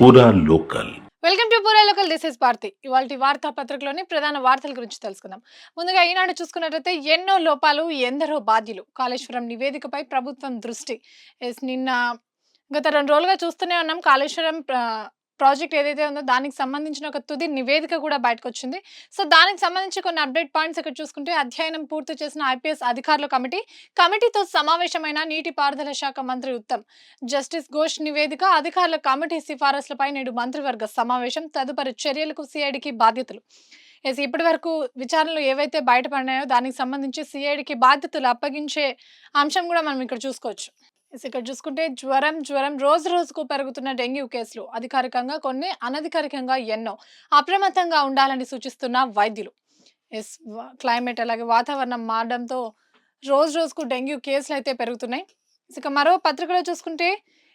పూరా local. Welcome to Poora local. This is Bharathi. ఇవాల్టి వార్తాపత్రికలోని ప్రధాన వార్తల గురించి తెలుసుకుందాం. ముందుగా ఈనాడు చూసుకున్నట్లయితే ఎన్నో లోపాలు, ఎందరో బాధ్యులు. కాళేశ్వరం నివేదికపై ప్రభుత్వం దృష్టి. నిన్న గత 2 రోజులుగా చూస్తూనే ఉన్నాం. కాళేశ్వరం ప్రాజెక్ట్ ఏదైతే ఉందో దానికి సంబంధించిన ఒక తుది నివేదిక కూడా బయటకొచ్చింది. సో, దానికి సంబంధించి కొన్ని అప్డేట్ పాయింట్స్ ఇక్కడ చూసుకుంటే, అధ్యయనం పూర్తి చేసిన ఐపీఎస్ అధికారుల కమిటీతో సమావేశమైన నీటిపారుదల శాఖ మంత్రి ఉత్తమ్. జస్టిస్ ఘోష్ నివేదిక, అధికారుల కమిటీ సిఫారసులపై నేడు మంత్రివర్గ సమావేశం. తదుపరి చర్యలకు సిఐడికి బాధ్యతలు. ఇప్పటి వరకు విచారణలు ఏవైతే బయటపడినాయో దానికి సంబంధించి సిఐడికి బాధ్యతలు అప్పగించే అంశం కూడా మనం ఇక్కడ చూసుకోవచ్చు. ఇక్కడ చూసుకుంటే జ్వరం రోజు రోజుకు పెరుగుతున్న డెంగ్యూ కేసులు. అధికారికంగా కొన్ని, అనధికారికంగా ఎన్నో. అప్రమత్తంగా ఉండాలని సూచిస్తున్న వైద్యులు. క్లైమేట్ అలాగే వాతావరణం మారడంతో రోజు రోజుకు డెంగ్యూ కేసులు అయితే పెరుగుతున్నాయి. ఇక మరో పత్రికలో చూసుకుంటే,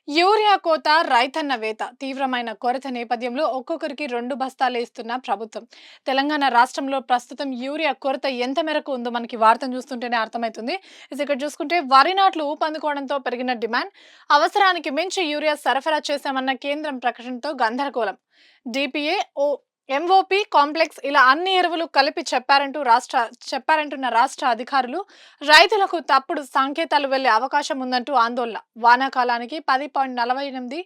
యూరియా కోత రైతన్న వేత. తీవ్రమైన కొరత నేపథ్యంలో ఒక్కొక్కరికి 2 బస్తాలు ఇస్తున్న ప్రభుత్వం. తెలంగాణ రాష్ట్రంలో ప్రస్తుతం యూరియా కొరత ఎంత మేరకు ఉందో మనకి వార్తను చూస్తుంటేనే అర్థమవుతుంది. ఇక్కడ చూసుకుంటే, వరి నాట్లు ఊపందుకోవడంతో పెరిగిన డిమాండ్. అవసరానికి మించి యూరియా సరఫరా చేశామన్న కేంద్రం ప్రకటనతో గందరగోళం. డిపిఏ, ఎంఓపి కాంప్లెక్స్ ఇలా అన్ని ఎరువులు కలిపి చెప్పారంటున్న రాష్ట్ర అధికారులు. రైతులకు తప్పుడు సంకేతాలు వెళ్లే అవకాశం ఉందంటూ ఆందోళన. వానాకాలానికి 10.48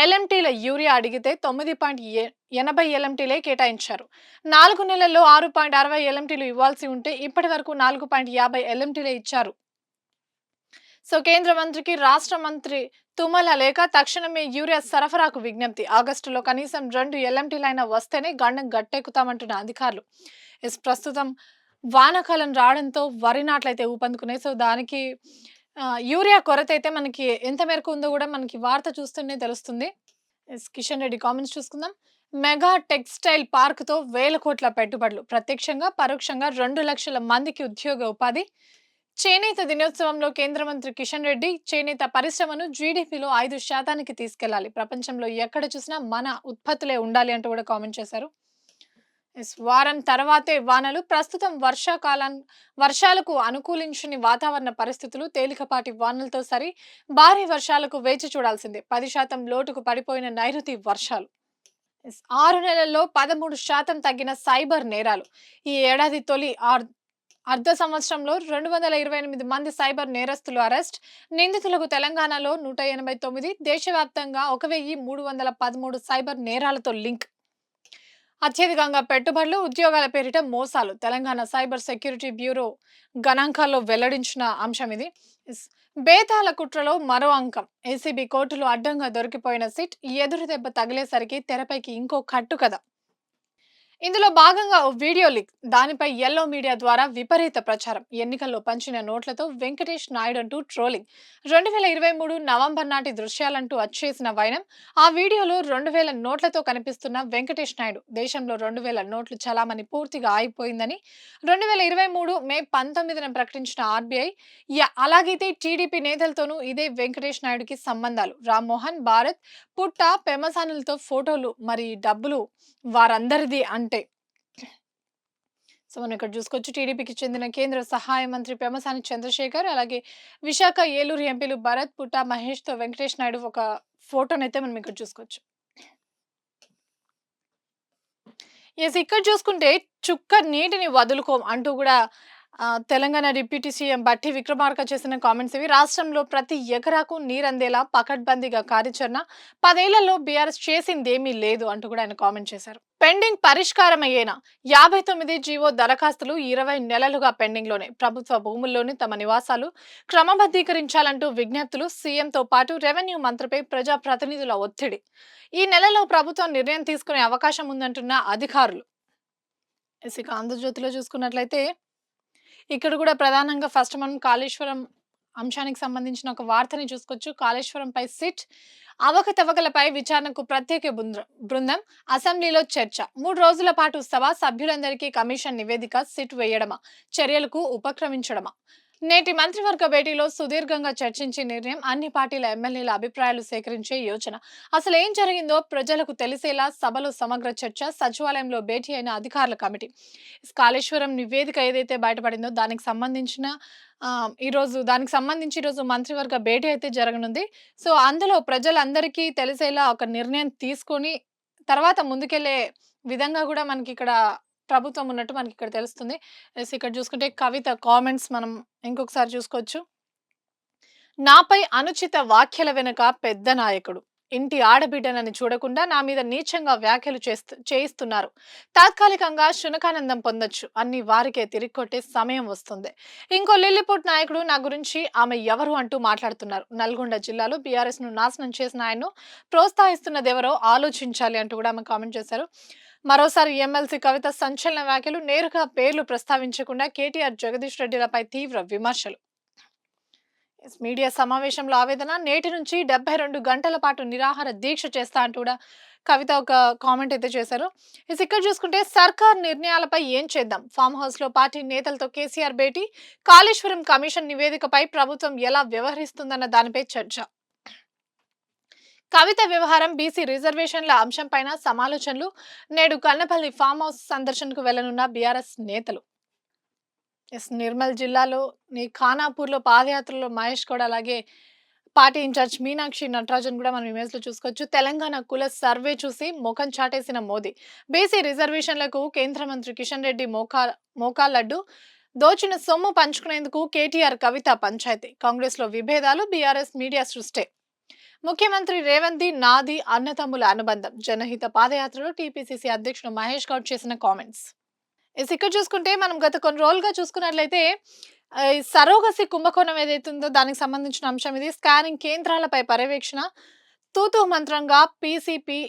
ఎల్ఎంటీల యూరియా అడిగితే 9.80 ఎల్ఎంటీలే కేటాయించారు. 4 నెలల్లో 6.60 ఎల్ఎంటీలు ఇవ్వాల్సి ఉంటే ఇప్పటి వరకు 4.50 ఎల్ఎంటీలే ఇచ్చారు. సో, కేంద్ర మంత్రికి రాష్ట్ర మంత్రి తుమ్మల లేఖ. తక్షణమే యూరియా సరఫరాకు విజ్ఞప్తి. ఆగస్టులో కనీసం 2 ఎల్ఎంటీలైనా వస్తేనే గండం గట్టెక్కుతామంటున్న అధికారులు. ప్రస్తుతం వానాకాలం రావడంతో వరి నాట్లయితే ఊపందుకున్నాయి. సో, దానికి యూరియా కొరత అయితే మనకి ఎంత మేరకు ఉందో కూడా మనకి వార్త చూస్తూనే తెలుస్తుంది. కిషన్ రెడ్డి కామెంట్స్ చూసుకుందాం. మెగా టెక్స్టైల్ పార్క్ తో వేల కోట్ల పెట్టుబడులు. ప్రత్యక్షంగా పరోక్షంగా 2 లక్షల మందికి ఉద్యోగ ఉపాధి. చేనేత దినోత్సవంలో కేంద్ర మంత్రి కిషన్ రెడ్డి, చేనేత పరిశ్రమను జీడీపీలో 5% తీసుకెళ్లాలి. ప్రపంచంలో ఎక్కడ చూసినా మన ఉత్పత్తులే ఉండాలి అంటూ కూడా కామెంట్ చేశారు. వారం తర్వాతే వానలు. ప్రస్తుతం వర్షాలకు అనుకూలించని వాతావరణ పరిస్థితులు. తేలికపాటి వానలతో భారీ వర్షాలకు వేచి చూడాల్సిందే. 10% లోటుకు పడిపోయిన నైరుతి వర్షాలు. 6 నెలల్లో 13% తగ్గిన సైబర్ నేరాలు. ఈ ఏడాది తొలి అర్ధ సంవత్సరంలో 228 మంది సైబర్ నేరస్తులు అరెస్ట్. నిందితులకు తెలంగాణలో 189, దేశవ్యాప్తంగా 1313 సైబర్ నేరాలతో లింక్. అత్యధికంగా పెట్టుబడులు, ఉద్యోగాల పేరిట మోసాలు. తెలంగాణ సైబర్ సెక్యూరిటీ బ్యూరో గణాంకాల్లో వెల్లడించిన అంశం ఇది. బేతాల కుట్రలో మరో అంకం. ఏసీబీ కోర్టులో అడ్డంగా దొరికిపోయిన సిట్. ఎదురు దెబ్బ తగిలేసరికి తెరపైకి ఇంకో కట్టు కథ. ఇందులో భాగంగా ఓ వీడియో లీక్. దానిపై యెల్లో మీడియా ద్వారా విపరీత ప్రచారం. ఎన్నికల్లో పంచిన నోట్లతో వెంకటేష్ నాయుడు అంటూ ట్రోలింగ్. 2023 నవంబర్ నాటి దృశ్యాలంటూ వచ్చేసిన వైనం. ఆ వీడియోలో 2000 నోట్లతో కనిపిస్తున్న వెంకటేష్ నాయుడు. దేశంలో 2000 నోట్లు చలామణి పూర్తిగా ఆగిపోయిందని 2023 మే 19న ప్రకటించిన ఆర్బీఐ. అలాగైతే టీడీపీ నేతలతోనూ ఇదే వెంకటేష్ నాయుడుకి సంబంధాలు. రామ్మోహన్, భారత్, పుట్ట, పెమసానులతో ఫోటోలు. మరి డబ్బులు వారందరిది అంటే. సో, మనం ఇక్కడ చూసుకోవచ్చు. టీడీపీకి చెందిన కేంద్ర సహాయ మంత్రి పెమసాని చంద్రశేఖర్, అలాగే విశాఖ, ఏలూరు ఎంపీలు భరత్, పుట్ట, మహేష్ తో వెంకటేష్ నాయుడు ఒక ఫోటోనైతే మనం ఇక్కడ చూసుకోవచ్చు. ఇక్కడ చూసుకుంటే, చుక్క నీటిని వదులుకోం అంటూ కూడా తెలంగాణ డిప్యూటీ సీఎం బట్టి విక్రమార్క చేసిన కామెంట్స్ ఇవి. రాష్ట్రంలో ప్రతి ఎకరాకు నీరందేలా పకడ్బందీగా కార్యాచరణ. 10 ఏళ్లలో బీఆర్ఎస్ చేసిందేమీ లేదు అంటూ కూడా ఆయన కామెంట్ చేశారు. పెండింగ్ పరిష్కారమయ్యేనా? 59 జీవో దరఖాస్తులు 20 నెలలుగా పెండింగ్ లోనే. ప్రభుత్వ భూముల్లోనే తమ నివాసాలు క్రమబద్ధీకరించాలంటూ విజ్ఞప్తులు. సీఎంతో పాటు రెవెన్యూ మంత్రిపై ప్రజా ప్రతినిధుల ఒత్తిడి. ఈ నెలలో ప్రభుత్వం నిర్ణయం తీసుకునే అవకాశం ఉందంటున్న అధికారులు. ఇక ఆంధ్రజ్యోతిలో చూసుకున్నట్లయితే, ఇక్కడ కూడా ప్రధానంగా ఫస్ట్ మనం కాళేశ్వరం అంశానికి సంబంధించిన ఒక వార్తని చూసుకోవచ్చు. కాళేశ్వరంపై సిట్. అవకతవకలపై విచారణకు ప్రత్యేక బృందం. అసెంబ్లీలో చర్చ. 3 రోజుల పాటు సభ. సభ్యులందరికీ కమిషన్ నివేదిక. సిట్ వేయడమా, చర్యలకు ఉపక్రమించడమా? నేటి మంత్రివర్గ భేటీలో సుదీర్ఘంగా చర్చించే నిర్ణయం, అన్ని పార్టీల ఎమ్మెల్యేల అభిప్రాయాలు సేకరించే యోచన. అసలు ఏం జరిగిందో ప్రజలకు తెలిసేలా సభలో సమగ్ర చర్చ, సచివాలయంలో భేటీ అయిన అధికారుల కమిటీ. కాళేశ్వరం నివేదిక ఏదైతే బయటపడిందో దానికి సంబంధించిన ఈరోజు మంత్రివర్గ భేటీ అయితే జరగనుంది. సో అందులో ప్రజలందరికీ తెలిసేలా ఒక నిర్ణయం తీసుకొని తర్వాత ముందుకెళ్లే విధంగా కూడా మనకి ఇక్కడ ప్రభుత్వం ఉన్నట్టు మనకి ఇక్కడ తెలుస్తుంది. ఇక్కడ చూసుకుంటే కవిత కామెంట్స్ మనం ఇంకొకసారి చూసుకోవచ్చు. నాపై అనుచిత వ్యాఖ్యల వెనుక పెద్ద నాయకుడు. ఇంటి ఆడబిడ్డనని చూడకుండా నా మీద నీచంగా వ్యాఖ్యలు చేయిస్తున్నారు. తాత్కాలికంగా శునకానందం పొందొచ్చు, అన్ని వారికే తిరిగి కొట్టే సమయం వస్తుంది. ఇంకో లిల్లిపుట్ నాయకుడు నా గురించి ఆమె ఎవరు అంటూ మాట్లాడుతున్నారు. నల్గొండ జిల్లాలో బీఆర్ఎస్ ను నాశనం చేసిన ఆయన్ను ప్రోత్సహిస్తున్నదెవరో ఆలోచించాలి అంటూ కూడా ఆమె కామెంట్ చేశారు. మరోసారి ఎమ్మెల్సీ కవిత సంచలన వ్యాఖ్యలు, నేరుగా పేర్లు ప్రస్తావించకుండా కేటీఆర్, జగదీష్ రెడ్డిలపై తీవ్ర విమర్శలు. మీడియా సమావేశంలో ఆవేదన, నేటి నుంచి 72 గంటల పాటు నిరాహార దీక్ష చేస్తా అంటూ కూడా కవిత ఒక కామెంట్ అయితే చేశారు. ఇక్కడ చూసుకుంటే సర్కార్ నిర్ణయాలపై ఏం చేద్దాం, ఫామ్ హౌస్ లో పార్టీ నేతలతో కేసీఆర్ భేటీ, కాళేశ్వరం కమిషన్ నివేదికపై ప్రభుత్వం ఎలా వ్యవహరిస్తుందన్న దానిపై చర్చ. కవిత వ్యవహారం, బీసీ రిజర్వేషన్ల అంశంపైన సమాలోచనలు, నేడు కన్నపల్లి ఫామ్ హౌస్ సందర్శనకు వెళ్లనున్న బీఆర్ఎస్ నేతలు. నిర్మల్ జిల్లాలో ఖానాపూర్లో పాదయాత్రలో మహేష్ గౌడ్, అలాగే పార్టీ ఇన్ఛార్జ్ మీనాక్షి నటరాజన్ కూడా మనం ఇమేజ్ లో చూసుకోవచ్చు. తెలంగాణ కుల సర్వే చూసి ముఖం చాటేసిన మోదీ, బీసీ రిజర్వేషన్లకు కేంద్ర మంత్రి కిషన్ రెడ్డి మోకాలడ్డు, దోచిన సొమ్ము పంచుకునేందుకు కేటీఆర్ కవిత పంచాయతీ, కాంగ్రెస్ లో విభేదాలు, బీఆర్ఎస్ మీడియా సృష్టి, ముఖ్యమంత్రి రేవంత్ నాది అన్నతమ్ముల అనుబంధం, జనహిత పాదయాత్రలో టీపీసీసీ అధ్యక్షుడు మహేష్ గౌడ్ చేసిన కామెంట్స్. ఇక్కడ చూసుకుంటే మనం గత కొన్ని రోజులుగా చూసుకున్నట్లయితే ఈ సరోగసి కుంభకోణం ఏదైతుందో దానికి సంబంధించిన అంశం ఇది. స్కానింగ్ కేంద్రాలపై పర్యవేక్షణ, తూతూ మంత్రంగా పీసీపీ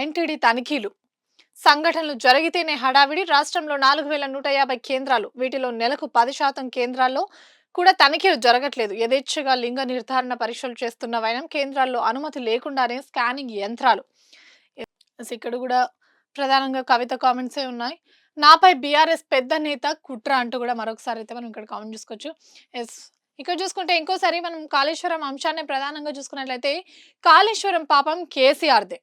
ఎన్టీడీ తనిఖీలు, సంఘటనలు జరిగితేనే హడావిడి, రాష్ట్రంలో 4150 కేంద్రాలు, వీటిలో నెలకు 10% కేంద్రాల్లో కూడా తనిఖీలు జరగట్లేదు. యథేచ్ఛగా లింగ నిర్ధారణ పరీక్షలు చేస్తున్న వైనం, కేంద్రాల్లో అనుమతి లేకుండానే స్కానింగ్ యంత్రాలు. ఇక్కడ కూడా ప్రధానంగా కవిత కామెంట్సే ఉన్నాయి. నాపై బీఆర్ఎస్ పెద్ద నేత కుట్ర అంటూ కూడా మరొకసారి అయితే మనం ఇక్కడ కామెంట్ చూసుకోవచ్చు. ఎస్ ఇక్కడ చూసుకుంటే ఇంకోసారి మనం కాళేశ్వరం అంశాన్ని ప్రధానంగా చూసుకున్నట్లయితే కాళేశ్వరం పాపం కేసీఆర్దే.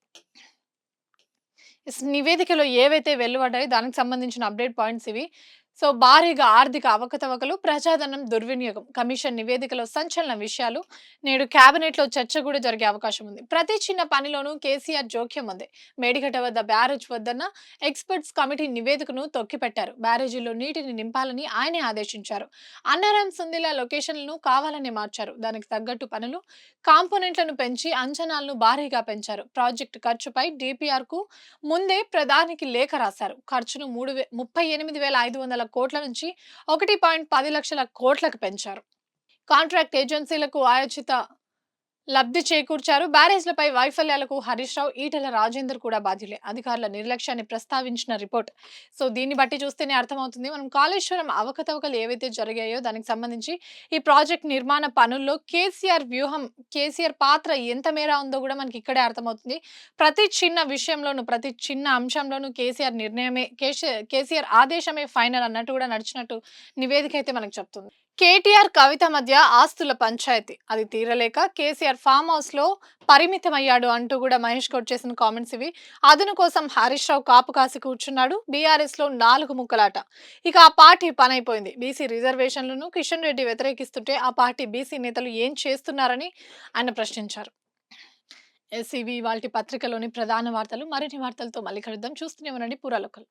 నివేదికలో ఏవైతే వెలువడ్డాయో దానికి సంబంధించిన అప్డేట్ పాయింట్స్ ఇవి. సో భారీగా ఆర్థిక అవకతవకలు, ప్రజాధనం దుర్వినియోగం, కమిషన్ నివేదికలో సంచలన విషయాలు, నేడు కేబినెట్ లో చర్చ కూడా జరిగే అవకాశం ఉంది. ప్రతి చిన్న పనిలోనూ కేసీఆర్ జోక్యం ఉంది. మేడిగడ్డ వద్ద బ్యారేజ్ వద్దన్న ఎక్స్పర్ట్స్ కమిటీ నివేదికను తొక్కిపెట్టారు. బ్యారేజీలో నీటిని నింపాలని ఆయనే ఆదేశించారు. అన్నారం సుందిల లొకేషన్లను కావాలని మార్చారు. దానికి తగ్గట్టు పనులు, కాంపోనెంట్లను పెంచి అంచనాలను భారీగా పెంచారు. ప్రాజెక్టు ఖర్చుపై డిపిఆర్ కు ముందే ప్రధానికి లేఖ రాశారు. ఖర్చును 38,500 కోట్ల నుంచి 1.10 లక్షల కోట్లకు పెంచారు. కాంట్రాక్ట్ ఏజెన్సీలకు ఆయోచిత లబ్ధి చేకూర్చారు. బ్యారేజ్లపై వైఫల్యాలకు హరీష్ రావు, ఈటెల రాజేందర్ కూడా బాధ్యులే. అధికారుల నిర్లక్ష్యాన్ని ప్రస్తావించిన రిపోర్ట్. సో దీన్ని బట్టి చూస్తేనే అర్థమవుతుంది మనం కాళేశ్వరం అవకతవకలు ఏవైతే జరిగాయో దానికి సంబంధించి ఈ ప్రాజెక్ట్ నిర్మాణ పనుల్లో కేసీఆర్ వ్యూహం, కేసీఆర్ పాత్ర ఎంత మేర ఉందో కూడా మనకి ఇక్కడే అర్థమవుతుంది. ప్రతి చిన్న విషయంలోనూ, ప్రతి చిన్న అంశంలోనూ కేసీఆర్ నిర్ణయమే, కేసీఆర్ ఆదేశమే ఫైనల్ అన్నట్టు కూడా నడిచినట్టు నివేదిక అయితే మనకు చెప్తుంది. కేటీఆర్ కవిత మధ్య ఆస్తుల పంచాయతీ, అది తీరలేక కేసీఆర్ ఫామ్ హౌస్ లో పరిమితమయ్యాడు అంటూ కూడా మహేష్ గౌడ్ చేసిన కామెంట్స్ ఇవి. అదును కోసం హరీష్ రావు కాపు కాసి కూర్చున్నాడు. బీఆర్ఎస్ లో 4 ముక్కలాట. ఇక ఆ పార్టీ పనైపోయింది. బీసీ రిజర్వేషన్లను కిషన్ రెడ్డి వ్యతిరేకిస్తుంటే ఆ పార్టీ బీసీ నేతలు ఏం చేస్తున్నారని ఆయన ప్రశ్నించారు. ఇవి వాటి పత్రికలోని ప్రధాన వార్తలు. మరిన్ని వార్తలతో మళ్ళీ కలుద్దాం. చూస్తూనే ఉండండి పురాలోకల్.